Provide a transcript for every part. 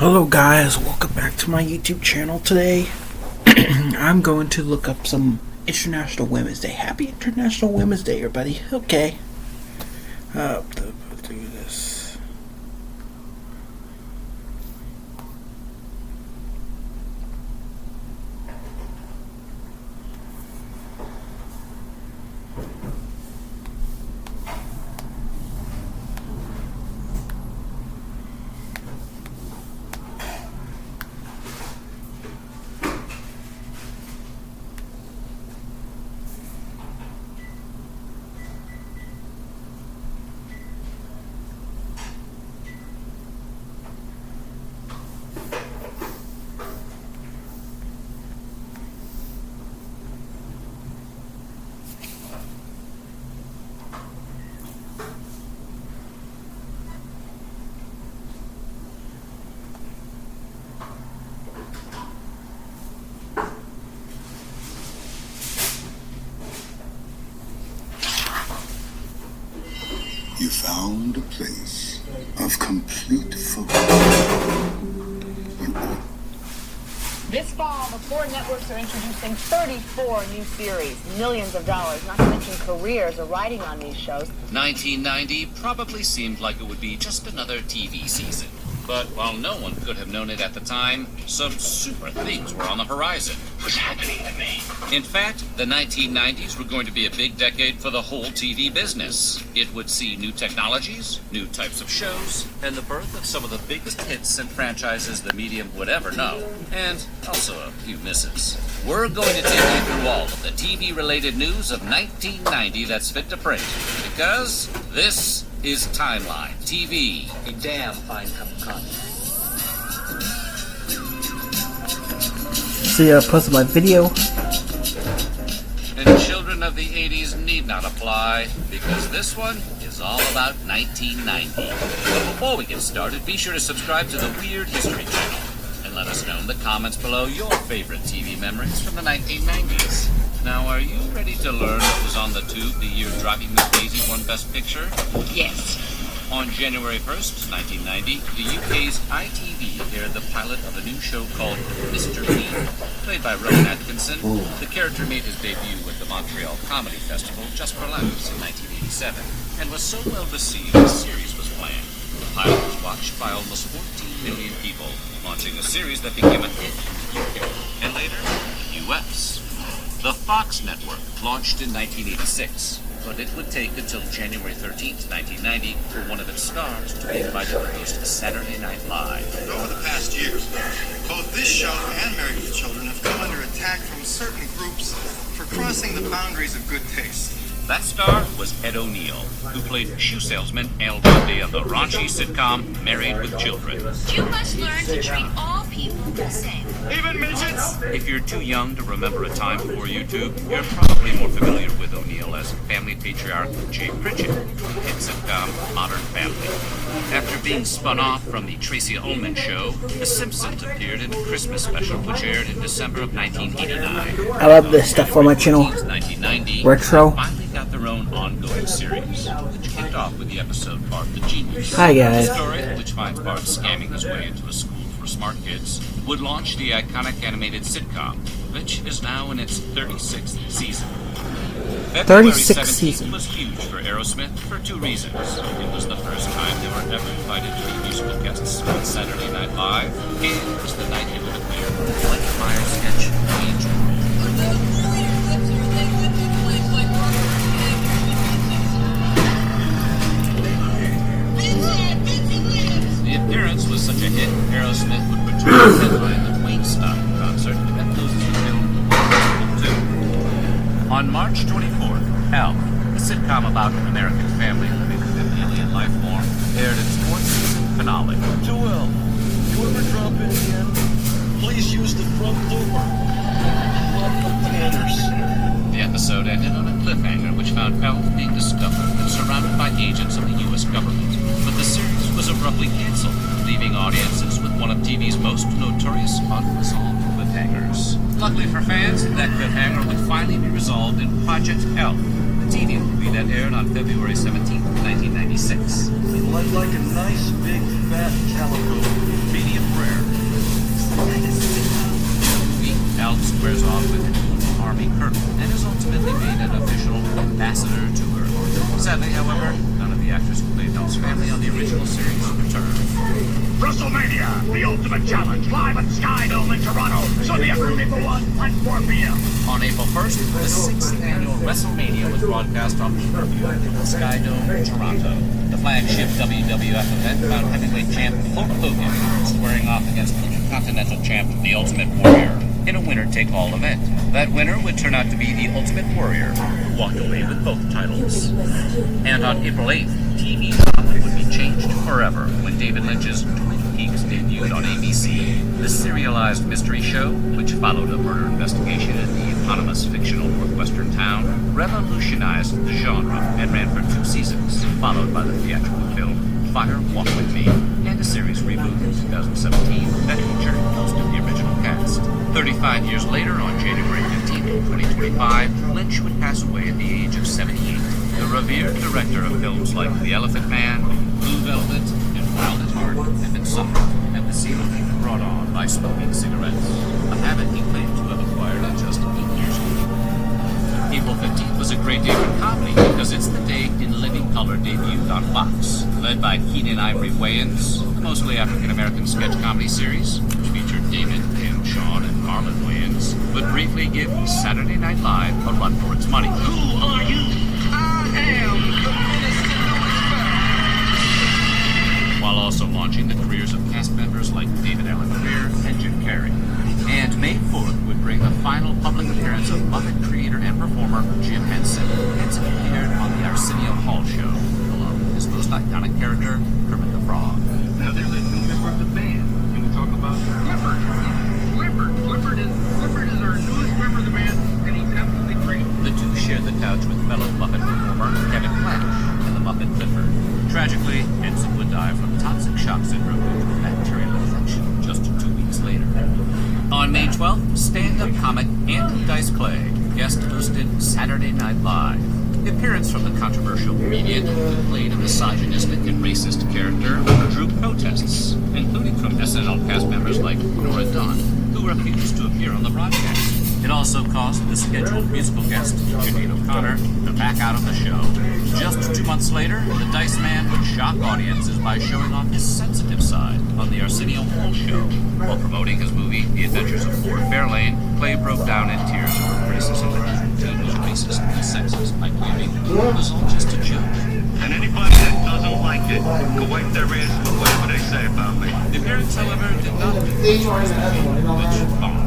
Hello guys, welcome back to my YouTube channel. Today I'm going to look up some International Women's Day. Happy International Women's Day, everybody. Okay. Do this. You found a place of complete focus. This fall, the four networks are introducing 34 new series, millions of dollars, not to mention careers are riding on these shows. 1990 probably seemed like it would be just another TV season. But while no one could have known it at the time, some super things were on the horizon. What's happening to me? In fact, the 1990s were going to be a big decade for the whole TV business. It would see new technologies, new types of shows, and the birth of some of the biggest hits and franchises the medium would ever know. And also a few misses. We're going to take you through all of the TV-related news of 1990 that's fit to print. Because this is Timeline TV. A damn fine cup of coffee. See, I posted my video. And children of the 80s need not apply, because this one is all about 1990. But before we get started, be sure to subscribe to the Weird History channel, and let us know in the comments below your favorite TV memories from the 1990s. Now, are you ready to learn what was on the tube the year Driving Miss Daisy won Best Picture? Yes. On January 1st, 1990, the UK's ITV aired the pilot of a new show called Mr. Bean. Played by Rowan Atkinson, the character made his debut at the Montreal Comedy Festival Just for Laughs in 1987, and was so well received a series was planned. The pilot was watched by almost 14 million people, launching a series that became a hit in the UK, and later, the US. The Fox network launched in 1986, but it would take until January 13th, 1990, for one of its stars to be invited to host Saturday Night Live. Over the past years, both this show and Married with Children have come under attack from certain groups for crossing the boundaries of good taste. That star was Ed O'Neill, who played shoe salesman Al Bundy on the raunchy sitcom Married with Children. You must learn to treat all people the same. Even midgets? If you're too young to remember a time before YouTube, you're probably more familiar with O'Neill as family patriarch Jay Pritchett in hit sitcom Modern Family. After being spun off from the Tracy Ullman Show, The Simpsons appeared in a Christmas special which aired in December of 1989. I love this stuff on my channel. 1990, Retro. finally got their own ongoing series, which kicked off with the episode Bart the Genius. Hi, guys. The story, which finds Bart scamming his way into a school for smart kids, would launch the iconic animated sitcom, which is now in its 36th season. February 36th 17th season. was huge for Aerosmith for two reasons. It was the first time they were ever invited to be musical guests on Saturday Night Live, and it was the night they would appear in the Mike Myers sketch, Angel. The appearance was such a hit, Aerosmith would return to headline the Wayne-Stock concert that closes the film World War II. On March 24th, Alf, a sitcom about an American family living with an alien life form, aired its fourth season finale. Joel, you ever drop in again? Please use the front door. Love the Tanners. The episode ended on a cliffhanger which found Alf being discovered and surrounded by agents of the U.S. government. But the series was abruptly canceled, leaving audiences with one of TV's most notorious unresolved cliffhangers. Luckily for fans, that cliffhanger would finally be resolved in Project Elf, the TV movie that aired on February 17, 1996. I'd like a nice, big, fat calico, medium rare. ultimately made an official ambassador to her. Sadly, however, none of the actors who played Helm's family on the original series returned. WrestleMania, the ultimate challenge, live at Sky Dome in Toronto. Sunday afternoon, April 1 at 4 p.m. On April 1st, the 6th annual WrestleMania was broadcast on pay-per-view at Sky Dome in Toronto. The flagship WWF event found heavyweight champ Hulk Hogan squaring off against Intercontinental champ The Ultimate Warrior in a winner-take-all event. That winner would turn out to be The Ultimate Warrior, who walked away with both titles. And on April 8th, TV drama would be changed forever when David Lynch's Twin Peaks debuted on ABC. The serialized mystery show, which followed a murder investigation in the eponymous fictional northwestern town, revolutionized the genre and ran for 2 seasons, followed by the theatrical film Fire Walk With Me, and a series reboot in 2017 that featured most of the original cast. 35 years later, on January 15, 2025, Lynch would pass away at the age of 78. The revered director of films like The Elephant Man, Blue Velvet, and Wild at Heart had been suffering from emphysema brought on by smoking cigarettes, a habit he claimed to have acquired at just 8 years old. April 15th was a great day for comedy because it's the day In Living Color debuted on Fox, led by Keenan Ivory Wayans, the mostly African-American sketch comedy series, which featured David, Pam, Sean, and Marlon Wayans, would briefly give Saturday Night Live a run for its money. Who are you? I am the while also launching the careers of cast members like David Allen Greer and Jim Carrey. And May 4th would bring the final public appearance of Muppet creator and performer Jim Henson. Henson appeared on the Arsenio Hall show, along with his most iconic character, Kermit the Frog. Now there's a new member of the band. Can we talk about Clifford? Clifford is our newest member of the band, and he's absolutely great. The two shared the couch with fellow Muppet performer Kevin Clash and the Muppet Clifford. Tragically, Henson would die from toxic shock syndrome due to a bacterial infection just 2 weeks later. On May 12th, stand-up comic Andy Dice Clay guest hosted Saturday Night Live. The appearance from the controversial comedian who played a misogynistic and racist character drew protests, including from SNL cast members like Nora Dunn, who refused to appear on the broadcast. It also caused the scheduled musical guest, Sinead O'Connor, to back out of the show. Just 2 months later, the Dice Man would shock audiences by showing off his sensitive side on the Arsenio Hall show. While promoting his movie, The Adventures of Ford Fairlane, Clay broke down in tears over criticism that he was racist and sexist by claiming it was all just a joke. And anybody that doesn't like it, go wipe their ass with whatever they say about me. The appearance, however, did not which bombed.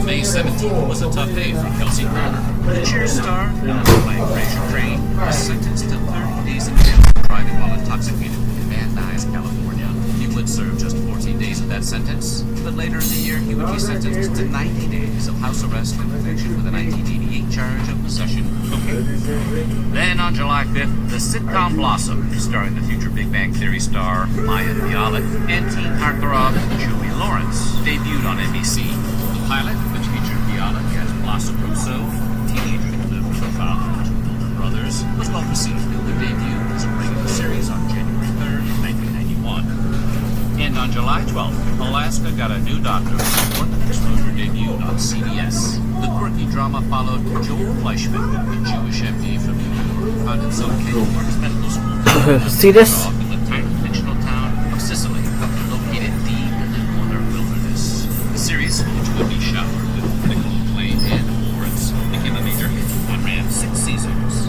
May 17th was a tough day for Kelsey Grammer. The Cheers star, known for playing Fraser Crane, was sentenced to 30 days in jail for driving while intoxicated in Van Nuys, California. He would serve just 14 days of that sentence, but later in the year he would be sentenced to 90 days of house arrest in connection with a 1988 charge of possession of cocaine. Then on July 5th, the sitcom Blossom, starring the future Big Bang Theory star Maya Bialik and teen heartthrob Joey Lawrence, debuted on NBC. The pilot, which featured Bialik as Blossom Russo, a teenager who lived with her father and 2 older brothers, was well received in their debut as a regular series on January 3rd, 1991. And on July 12th, Alaska got a new doctor before the Exposure debuted on CBS. The quirky drama followed Joel Fleischman, a Jewish MD from New York, who found himself heading for his medical school. See this? In the tiny fictional town of Sicily, located deep in the northern wilderness. The series, which would be showered with critical acclaim and awards, became a major hit and ran 6 seasons.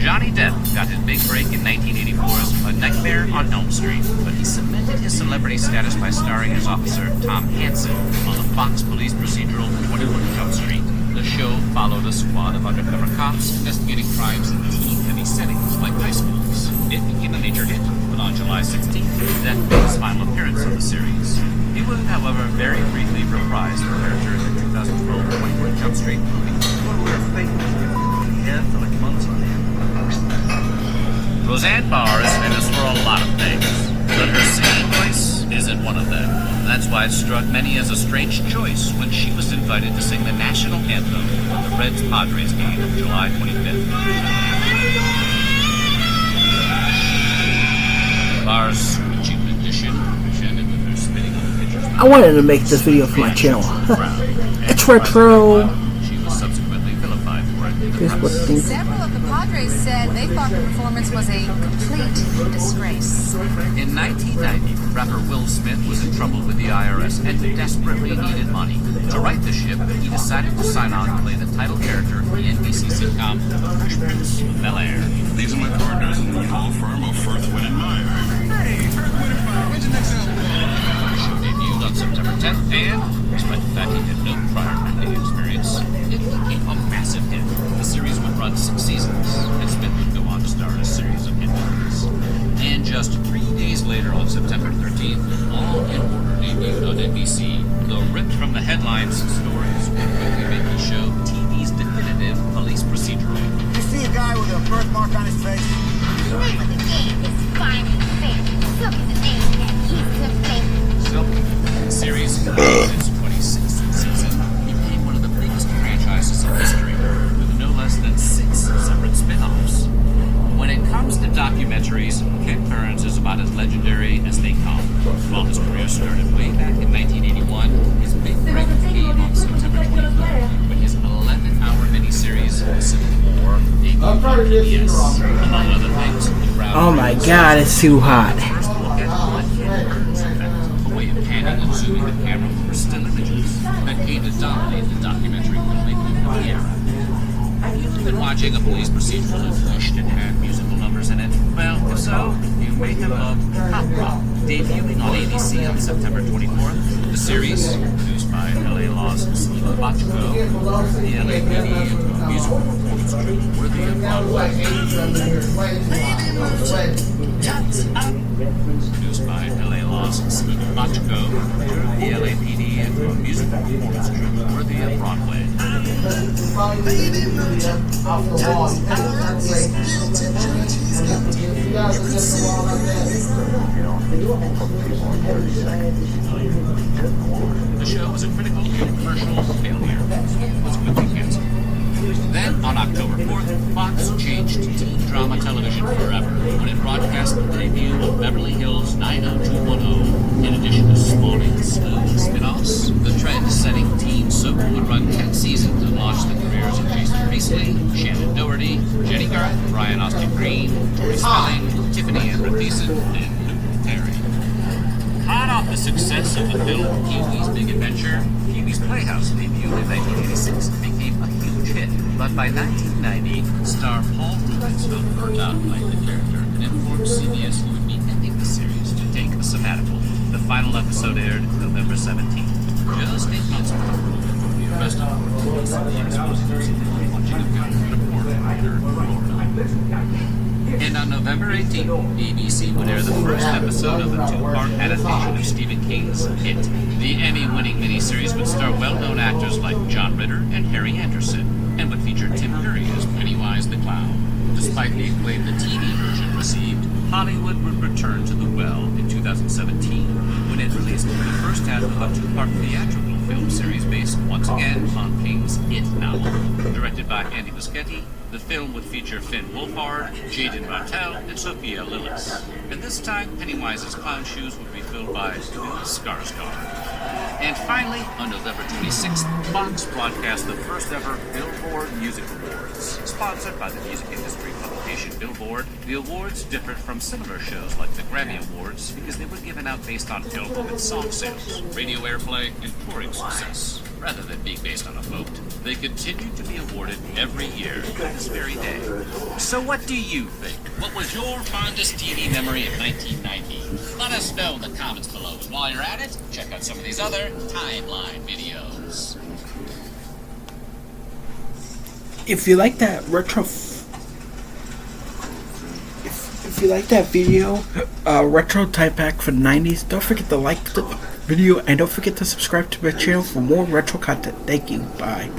Johnny Depp got his big break in 1984's A Nightmare on Elm Street, but he cemented his celebrity status by starring as Officer Tom Hansen on the Fox police procedural 21 Jump Street. The show followed a squad of undercover cops investigating crimes in teen-heavy settings like high schools. It became a major hit, but on July 16th, that made his final appearance on the series. He would, however, very briefly reprise the character in the 2012 21 Jump Street movie. Yeah, for like months on end. Roseanne Barr is famous for a lot of things, but her singing voice isn't one of them. That's why it struck many as a strange choice when she was invited to sing the national anthem at the Reds-Padres game on July 25th. Barr's screeching rendition, which ended with her spitting on the pitcher's I wanted to make this video for my channel. It's retro. She was subsequently Here's what things. Several of the Padres said they thought the performance was a complete disgrace. In 1990, rapper Will Smith was in trouble with the IRS and desperately needed money. To right the ship, he decided to sign on to play the title character of the NBC sitcom The Fresh Prince of Bel-Air. These are my partners in the law firm of Firth, Win & Meyer. Hey, Firth Win & Meyer, when's your next album? The show debuted on September 10th, and despite the fact he had no prior acting experience, it became a massive hit. The series would run 6 seasons, and Smith would go on to star in a series of hit movies. And just 3 days later, on September 13th, Law & Order debuted on NBC. Though ripped from the headlines, stories would quickly make the show TV's definitive police procedural. You see a guy with a birthmark on his face? The name of the game is Finding Fate. Silk is the name that he's to play. Silk, the series, in its 26th season, became one of the biggest franchises in history, with no less than 6 separate spin-offs. When it comes to documentaries, Ken Burns is about as legendary as they come. While his career started way back in 1981, his big break came on September 23rd, when his 11-hour miniseries, Civil War, debuted on PBS. Among other things, the crowd... Oh my god, it's too hot. First look at what Ken Burns effect, a way of panning and zooming the camera for still images that came to dominate the documentary filmmaking of the era. You've been watching a police procedural that wished it had musical numbers in it. Well, if so, you may have loved Cop Rock, debuting on ABC on September 24th. The series, produced by LA Law's Steve Bachko, the LAPD into a musical performance troupe worthy of Broadway. Produced by LA Law's Steve Bachko, the LAPD into a musical performance troupe worthy of Broadway. The show was a critical and commercial failure. It was quickly canceled. Then, on October 4th, Fox changed teen drama television forever when it broadcast the debut of Beverly Hills 90210. In addition to spawning slew of spin-offs, the trend-setting teen soap would run 10 seasons and launch the careers of Jason Priestley, Shannon Doherty, Jenny Garth, Brian Austin Green, Tori Spelling, Tiffany Amber Thiessen, and Luke Terry. Hot off the success of the film Pee-wee's Big Adventure, Pee-wee's Playhouse debuted in 1986 and became a huge hit. But by 1990, star Paul Reubens felt burnt out playing the character and informed CBS he would be ending the series to take a sabbatical. The final episode aired November 17th, just 8 months before the arrest of police in the exposition watching a film at a porn provider in Florida. And on November 18th, ABC would air the first episode of a 2-part adaptation of Stephen King's It. The Emmy-winning miniseries would star well-known actors like John Ritter and Harry Anderson, and would feature Tim Curry as Pennywise the Clown. Despite the acclaim the TV version received, Hollywood would return to the well in 2017, when it released the first half of a 2-part theatrical film series based once again on King's It novel. Directed by Andy Muschietti, the film would feature Finn Wolfhard, Jaden Martell, and Sophia Lillis. And this time, Pennywise's clown shoes would be filled by Bill Skarsgård. And finally, on November 26th, Fox broadcast the first ever Billboard Music Awards. Sponsored by the music industry publication Billboard, the awards differed from similar shows like the Grammy Awards because they were given out based on album and song sales, radio airplay, and touring success. Rather than being based on a vote, they continue to be awarded every year to this very day. So what do you think? What was your fondest TV memory of 1990? Let us know in the comments below. And while you're at it, check out some of these other timeline videos. If you like that if you like that video, retro type pack for the 90s, don't forget to like the video and don't forget to subscribe to my channel for more retro content. Thank you. Bye.